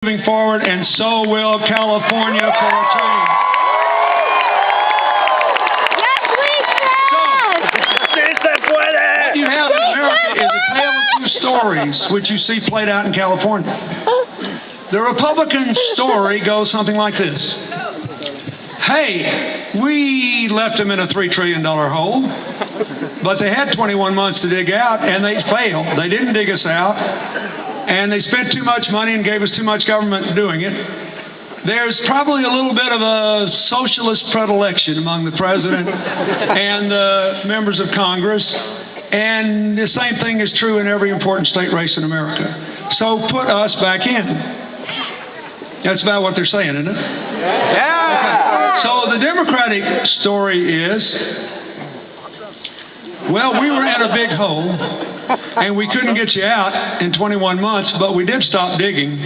moving forward, and so will California for a change. What you have in America is a tale of two stories, which you see played out in California. The Republican story goes something like this. Hey, we left them in a $3 trillion hole, but they had 21 months to dig out, and they failed. They didn't dig us out, and they spent too much money and gave us too much government doing it. There's probably a little bit of a socialist predilection among the president and the members of Congress, and the same thing is true in every important state race in America. So put us back in. That's about what they're saying, isn't it? Yeah! Okay. So the Democratic story is, well, we were in a big hole, and we couldn't get you out in 21 months, but we did stop digging.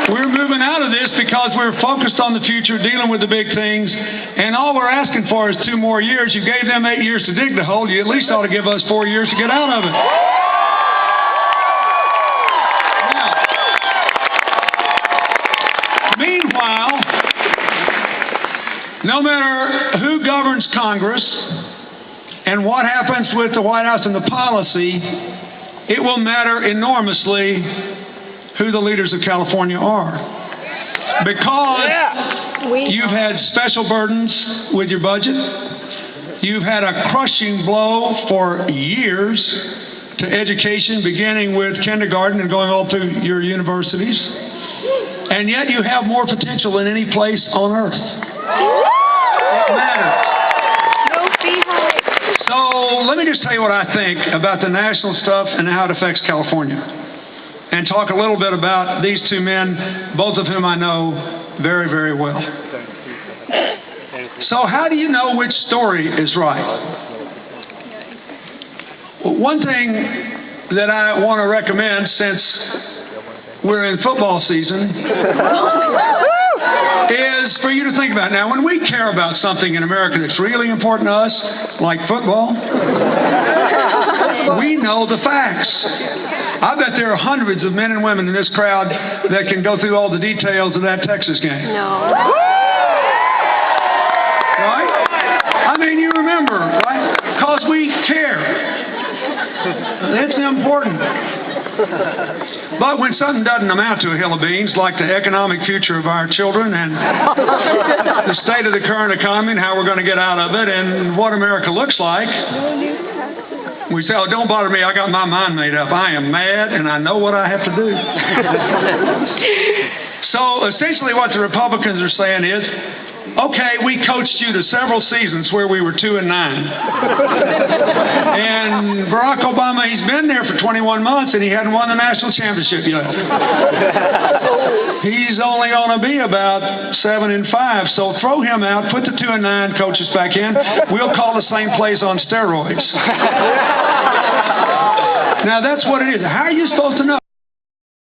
We're moving out of this because we're focused on the future, dealing with the big things, and all we're asking for is 2 more years. You gave them 8 years to dig the hole. You at least ought to give us 4 years to get out of it. Now, meanwhile, no matter who governs Congress and what happens with the White House and the policy, it will matter enormously who the leaders of California are. Because you've had special burdens with your budget. You've had a crushing blow for years to education, beginning with kindergarten and going all through your universities. And yet you have more potential than any place on earth. It matters. So let me just tell you what I think about the national stuff and how it affects California, and talk a little bit about these two men, both of whom I know very, very well. So how do you know which story is right? Well, one thing that I want to recommend, since we're in football season, is for you to think about. Now, when we care about something in America that's really important to us, like football, we know the facts. I bet there are hundreds of men and women in this crowd that can go through all the details of that Texas game. No. Right? I mean, you remember, right? Because we care. It's important. But when something doesn't amount to a hill of beans, like the economic future of our children and the state of the current economy and how we're going to get out of it and what America looks like, we say, oh, don't bother me, I got my mind made up. I am mad and I know what I have to do. So essentially what the Republicans are saying is, okay, we coached you to several seasons where we were 2-9. And Barack Obama, he's been there for 21 months and he hadn't won the national championship yet. He's only going to be about 7-5. So throw him out, put the 2-9 coaches back in. We'll call the same plays on steroids. Now that's what it is. How are you supposed to know?